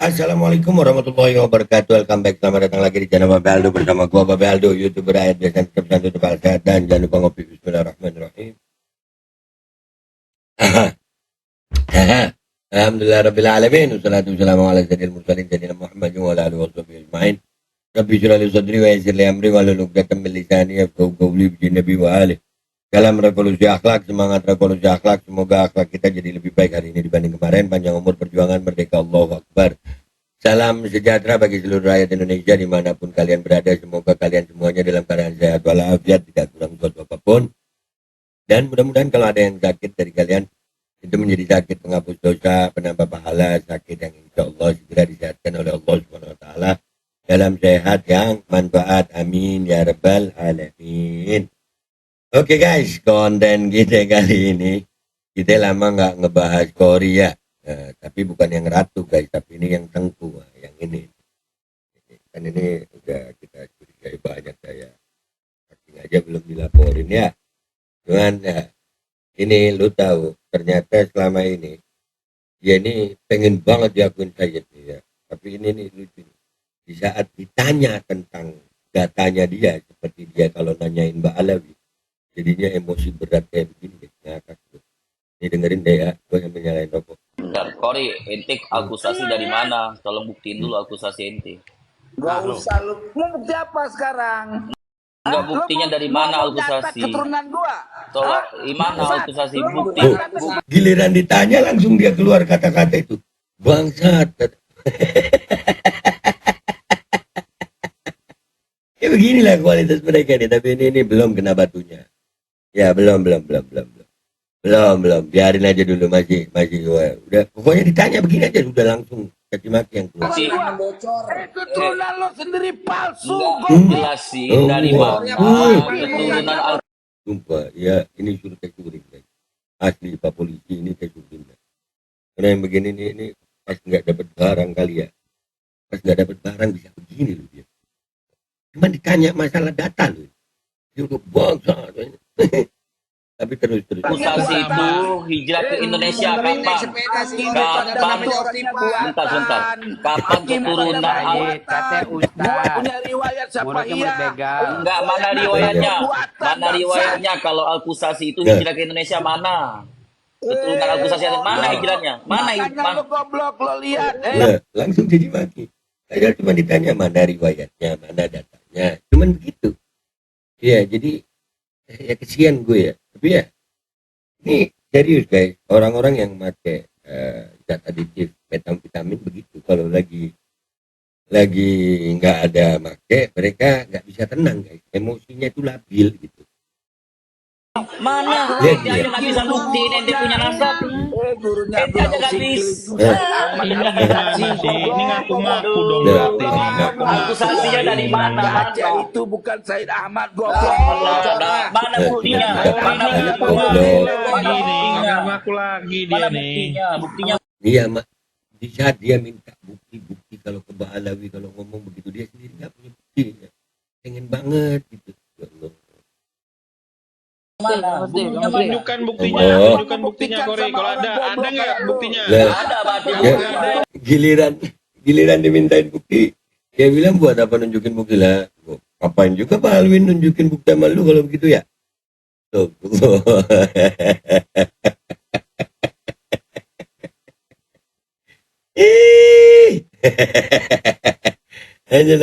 Assalamualaikum warahmatullahi wabarakatuh. Welcome back. Selamat datang lagi di channel Babe Aldo bersama gua Babe Aldo, YouTuber rakyat biasa tetap tebal sehat dan jangan lupa ngopi. Bismillahirrahmanirrahim. Alhamdulillah rabbil alamin. Wassalatu wassalamu ala sayyidil mursalin sayyidina Muhammadin wa ala alihi washabihi ajmain. Rabbi shrah li sadri wa yassir li amri wahlul 'uqdatam min lisani yafqahu qawli bi nabi wa alihi. Dalam revolusi akhlak, semangat revolusi akhlak, semoga akhlak kita jadi lebih baik hari ini dibanding kemarin. Panjang umur perjuangan, merdeka, Allahu Akbar. Salam sejahtera bagi seluruh rakyat Indonesia dimanapun kalian berada. Semoga kalian semuanya dalam keadaan sehat walafiat, tidak kurang suatu apapun. Dan mudah-mudahan kalau ada yang sakit dari kalian, itu menjadi sakit penghapus dosa, penambah pahala, sakit yang insya Allah segera disehatkan oleh Allah Subhanahu Wa Taala dalam sehat yang manfaat. Amin ya rabbal alamin. Oke guys, konten kita kali ini kita lama nggak ngebahas Korea. Tapi bukan yang ratu guys, tapi ini yang tengku, yang ini. Kan ini udah kita curigai banyak saya. Saking aja belum dilaporin ya. Cuman ya, ini lu tahu, ternyata selama ini dia ini pengen banget diakuin saya nih ya. Tapi ini nih lucu. Di saat ditanya tentang datanya dia, seperti dia kalau nanyain Mbak Alawi, jadinya emosi berat kayak begini, ngakak tuh. Ini dengerin deh ya, gue yang menyalain rokok. Bentar, Kori, ente akusasi dari mana? Tolong buktiin dulu akusasi ente. Gak usah lu. Mau bukti apa sekarang? Enggak, buktinya dari mana akusasi? Keturunan gua. Tolong, mana akusasi? Bukti. Giliran ditanya langsung dia keluar kata-kata itu. Bangsat. Ya beginilah kualitas mereka nih, tapi ini belum kena batunya. Ya belum. Biarin aja dulu masih udah. Pokoknya ditanya begini aja sudah langsung caci maki yang keluar. Keturunan lo sendiri palsu. Jelasin dari mana keturunan al. Sumpah, ya ini suruh saya syukurin guys. Asli Pak Polisi ini saya syukurin. Karena yang begini ini pas nggak dapat barang kali ya. Pas nggak dapat barang bisa begini loh dia. Cuma ditanya masalah data loh. Dia udah bangsa. Tapi terus. Akusasi itu hijrah ke Indonesia kapan? Bentar. Kapan keturunan al? Punya riwayat siapa iya? Enggak, mana riwayatnya? Mana riwayatnya kalau akusasi itu hijrah ke Indonesia mana? Keturunan akusasi ada mana hijrahnya? Mana lo goblok lo lihat. Nah, langsung jadi maki. Saya cuma ditanya mana riwayatnya, mana datanya. Cuman begitu. Ya, jadi ya kesian gue ya. Tapi ya, ini serius guys. Orang-orang yang pakai zat aditif, metamfetamin begitu. Kalau lagi nggak ada make, mereka nggak bisa tenang guys. Emosinya itu labil gitu. Mana? Ente aja nggak bisa buktiin ente punya nasab. Ente aja nggak bisa. Ini ngaku-ngaku dong berarti nih. Akusasinya dari mana? Baca itu bukan Said Ahmad goblok. Mana buktinya? Mana Ngaku lagi dia nih. buktinya? Iya, mak. Di saat dia minta bukti kalau ke Mbak Alawi kalau ngomong begitu dia sendiri nggak punya bukti. Pengen banget gitu. Ya Allah. Mana? Tunjukkan buktinya, tunjukkan buktinya Kori. Kalau ada nggak buktinya? Ada berarti. Ya, giliran dimintain bukti, dia bilang buat apa nunjukin bukti lah? Ngapain juga Pak Alwin nunjukin bukti sama lu kalau begitu ya? Tuh. Lanjut.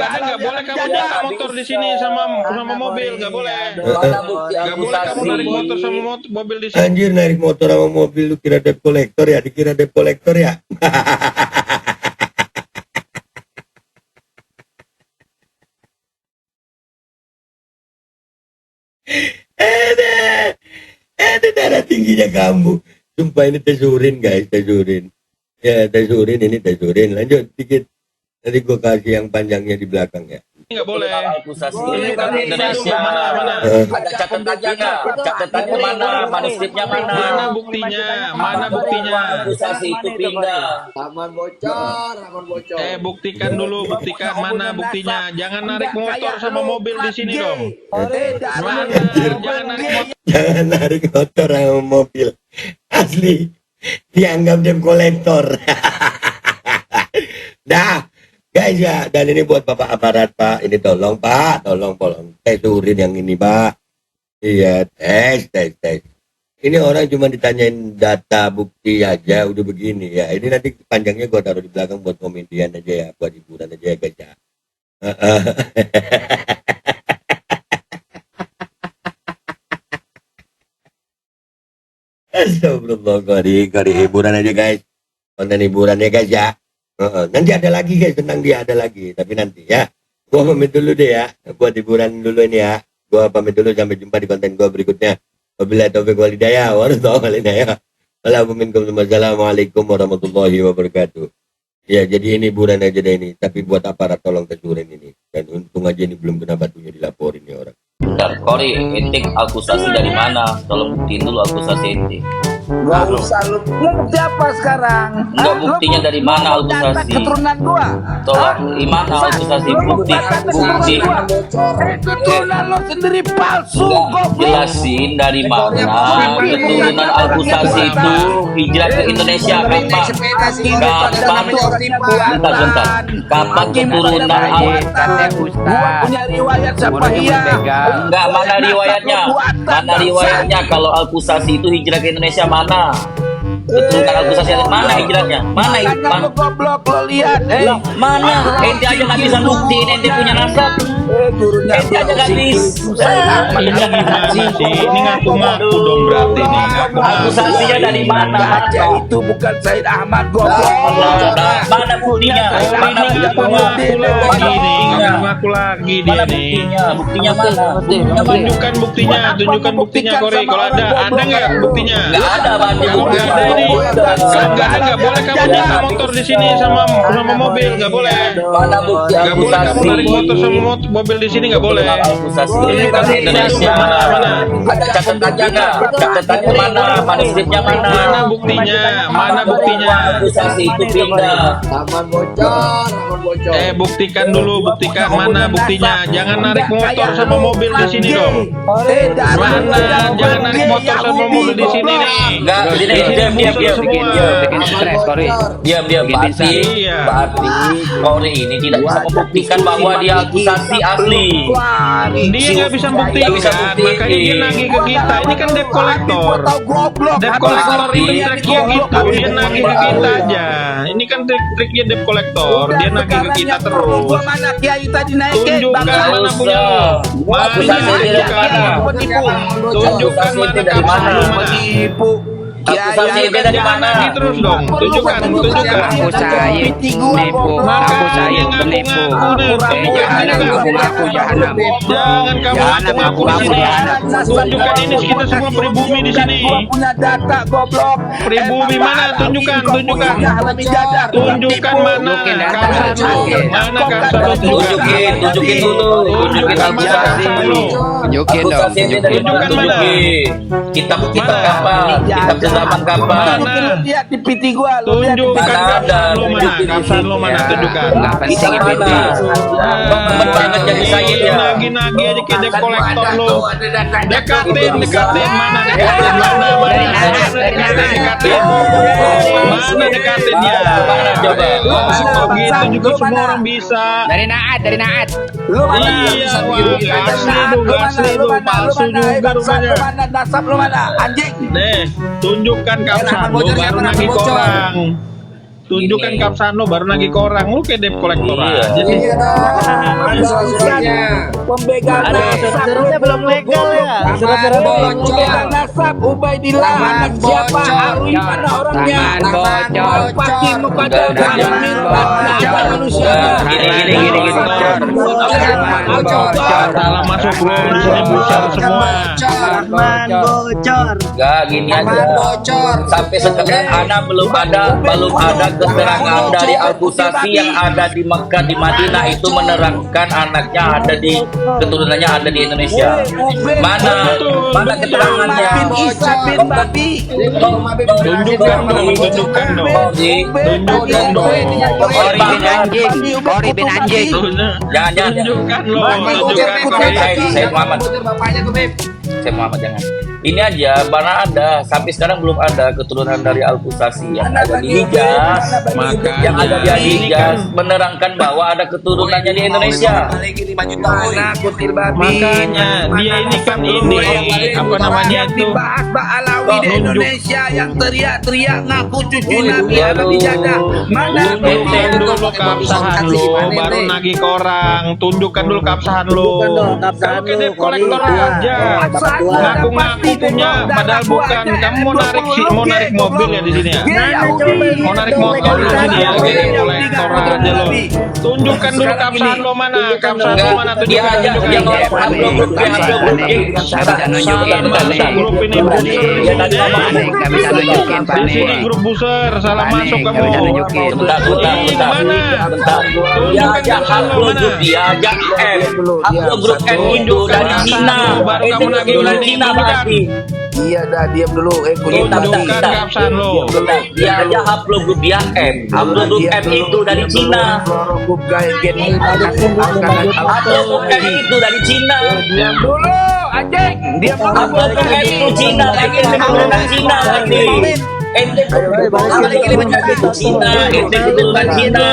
Nggak boleh kamu naik motor di sini sama mobil, nggak boleh. Mana bukti Nggak boleh kamu naik akusasi? motor sama mobil di sini. Anjir naik motor sama mobil lu kira debt collector ya? Dikira debt collector ya? Ada darah tingginya kamu. Sumpah ini tesurin guys, tesurin. Ya tesurin ini tesurin. Lanjut dikit. Nanti gue kasih yang panjangnya di belakang ya. Nggak boleh. Akusasi Indonesia. Ada catatannya nggak? Catatannya mana? Manuskripnya mana? Mana buktinya? Mana buktinya? Akusasi itu pindah. Aman bocor. Buktikan dulu, buktikan mana buktinya. Jangan narik motor sama mobil di sini dong. Mana? Jangan narik motor. Jangan narik motor sama mobil. Asli. Dianggap debt collector. Nah, guys ya, dan ini buat Bapak aparat Pak, ini tolong Pak, tolong tesurin yang ini Pak. Iya, tes. Ini orang cuma ditanyain data bukti aja udah begini ya. Ini nanti panjangnya gua taruh di belakang buat komedian aja ya, buat hiburan aja ya guys ya. Astagfirullah, kori hiburan aja guys. Konten hiburan ya guys ya. Nanti ada lagi guys, tenang dia ada lagi. Tapi nanti ya. Gua pamit dulu deh ya. Buat hiburan dulu ini ya. Gua pamit dulu, sampai jumpa di konten gua berikutnya. Wabillahi taufiq wal hidayah. Wassalamualaikum warahmatullahi wabarakatuh. Ya, jadi ini hiburan aja deh ini. Tapi buat aparat tolong tesurin ini. Dan untung aja ini belum kena batunya dilaporin ya orang. Bentar, Kori, ente akusasi dari mana? Tolong buktiin dulu akusasi ente. Gak usah lu bukti apa sekarang? Enggak, buktinya dari mana akusasi? Keturunan gua. Tolong, di mana akusasi? Bukti. Keturunan lo sendiri palsu, Enggak, jelasin dari mana keturunan akusasi itu hijrah ke Indonesia kapan? Bentar. Kapan keturunan Gua punya riwayat siapa iya? Enggak, mana riwayatnya? Mana riwayatnya kalau akusasi itu hijrah ke Indonesia mana? Keturunan akusasi mana hijrahnya? Mana Makanya lu goblok lo lihat. mana? Ente aja nggak bisa buktiin ente punya nasab. Ente aja nggak bisa. Ini gimana sih? Ini ngaku-ngaku dong berarti nih. Akusasinya dari mana? Baca itu bukan Said Ahmad goblok. Mana buktinya? Mana Ngaku lagi dia nih. Buktinya mana? Tunjukkan buktinya Kori. Kalau ada nggak buktinya? Nggak ada, Bang. Nggak ada ini. Nggak boleh kamu nyewa motor di sini sama mobil, nggak boleh. Mana bukti Nggak boleh kamu akusasi? narik motor sama mobil di sini, nggak boleh. Akusasi hijrah ke Indonesia. Mana? Ada catatannya nggak? Catatannya mana? Manuskripnya mana? Mana buktinya? Mana buktinya? Akusasi itu pindah. Buktikan dulu, buktikan mana buktinya. Jangan narik motor sama mobil di sini dong. Mana? Jangan narik motor sama mobil di sini nih. Enggak, sini diam. Bikin stres, Kori. Diam. Berarti Iya. Kori ini tidak bisa membuktikan bahwa dia akusasi asli. Dia nggak bisa buktiin, Nggak bisa kan? buktiin. Makanya dia nagih ke kita. Ini kan debt collector. Debt collector ini triknya gitu. Dia nagih ke kita aja. Ini kan triknya debt collector. Dia nagih ke kita terus. Gua mana Kiai tadi naikin? Tunjukkan mana punya lo. Mana Akusasi dari mana? Tunjukkan mana dari mana? kamu mana. Penipu. Akusasi dia dari mana? Nagih terus dong. Tunjukkan. Aku saya penipu, aku saya penipu. Jahanam. Jangan kamu ngaku di sini. Tunjukkan ini kita semua pribumi di sini. Gua punya data goblok. Pribumi mana? Tunjukkan. Tunjukkan mana? Mana Kapsano? Tunjukin dulu. Tunjukin akusasi. Tunjukin dong. Akusasi ini dari mana? Tunjukkan mana? Tunjukin. Kitab kapan? Kitab zaman kapan? Lihat di PT gua, lu lihat di Tunjukkan Mana ada? Kapsan lo mana? Tunjukkan. Nggak penting Mana? itu. Temen banget jadi saya ya. Nagi-nagi aja ke debt collector lo. Dekatin mana? Dekatin mana dekatinnya? Mana coba? Oh gitu juga semua orang bisa. Dari Naat. Lu mana? Iya, wah, asli tuh, palsu juga rupanya. Lu mana? Nasab lu mana? Anjing. Deh, tunjukkan Kapsan lo baru nagih ke orang. Tunjukkan Kapsan lo baru nagih ke orang. Lu kayak debt collector aja sih. Pembegal nasab. Suratnya belum legal ya. Pembegal nasab. Ubaidillah anak siapa? Arwi mana orangnya? Pasti kepada kami manusia. Gini. Salah masuk lo di sini bocor semua. Rahman bocor. Enggak, gini aja. Sampai sekarang Ana belum ada keterangan dari akusasi yang ada di Mekah, di Madinah itu menerangkan anaknya ada di keturunannya ada di Indonesia. Mana keterangannya? Isa bin Babi. Tunjukkan dong. Kori bin anjing. Jangan. Tunjukkan lo. Saya Muhammad jangan. Ini aja, mana ada sampai sekarang belum ada keturunan dari Al-Qusasi yang ada di Hijaz, yang ada di Hijaz menerangkan bahwa ada keturunannya di Indonesia. Mana kutil babi? Makanya dia ini kan ini apa namanya itu Dibahas Pak Alawi di Indonesia yang teriak-teriak ngaku cucu Nabi ada dijajah. Mana tunjukin dulu keabsahan lo, baru nagih ke orang. Tunjukkan dulu keabsahan lo. Kamu ke debt collector aja, ngaku-ngaku punya, padahal bukan. Kamu mau narik mobil ya di sini ya? Mau narik motor di sini ya? Oke, debt collector aja lo. Tunjukkan dulu keabsahan lo mana? Keabsahan lo mana? Dia aja yang upload grup, dia upload grup ini buser di sini deh. Nggak bisa nunjukin Pak Di sini grup buser, salah masuk kamu. Bentar. Mana? Dia aja upload grup, dia aja upload grup M itu dari Cina. Baru kamu nagih Dari ini, Cina tunjukkan. berarti. Iya dah diam dulu. Tunjukkan keabsahan lo. Dia aja upload grup dia M. Upload grup M itu dari Cina. Upload grup M itu dari Cina. Diam dulu, anjing. Diam dulu. Upload grup M itu Cina, lagi keturunan Cina lagi. Ente keturunan Cina, ente keturunan Cina.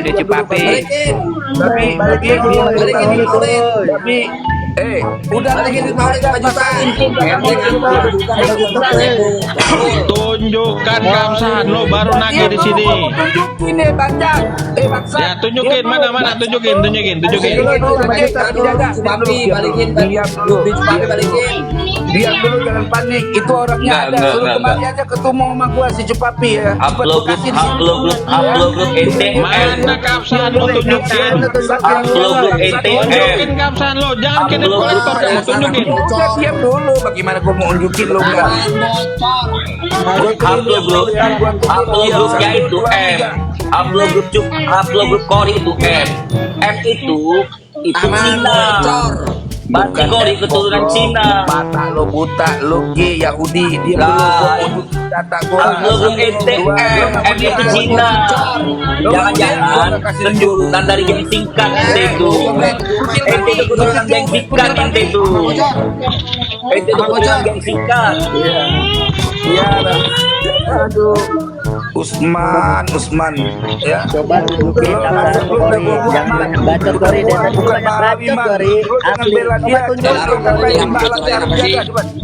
Lucu papi. Udah balikin 5 jutaan. Tunjukkan keabsahan lo, baru nagih di sini. Tunjukin deh banyak. Bangsa. Ya tunjukin mana tunjukin. Diam dulu jangan panik. Itu orangnya ada. Enggak, Suruh enggak, kembali aja ketemu sama gua si Cupapi ya. Upload grup NTM. Mana keabsahan lo, tunjukin. Upload grup NTM. Tunjukin keabsahan lo, jangan ke debt collector kamu, tunjukin. Udah diam dulu. Bagaimana gua mau unjukin lo enggak? Upload grupnya itu M. Upload grup Kori itu M. M itu Cina. Berarti Kori keturunan Cina. Mata lo buta, lo gay Yahudi. Diam dulu. Gua mau unjukin data gua. Upload grup NTM. M itu Cina. Jangan-jangan keturunan dari geng singkat ente itu. Ente itu keturunan geng singkat ente itu. Ente itu keturunan geng singkat. Iya. Aduh. Usman ya. Coba tunjukin keabsahan Kori. Jangan banyak bacot Kori. Dia tadi banyak bacot Kori. Asli. Coba tunjukin Kori.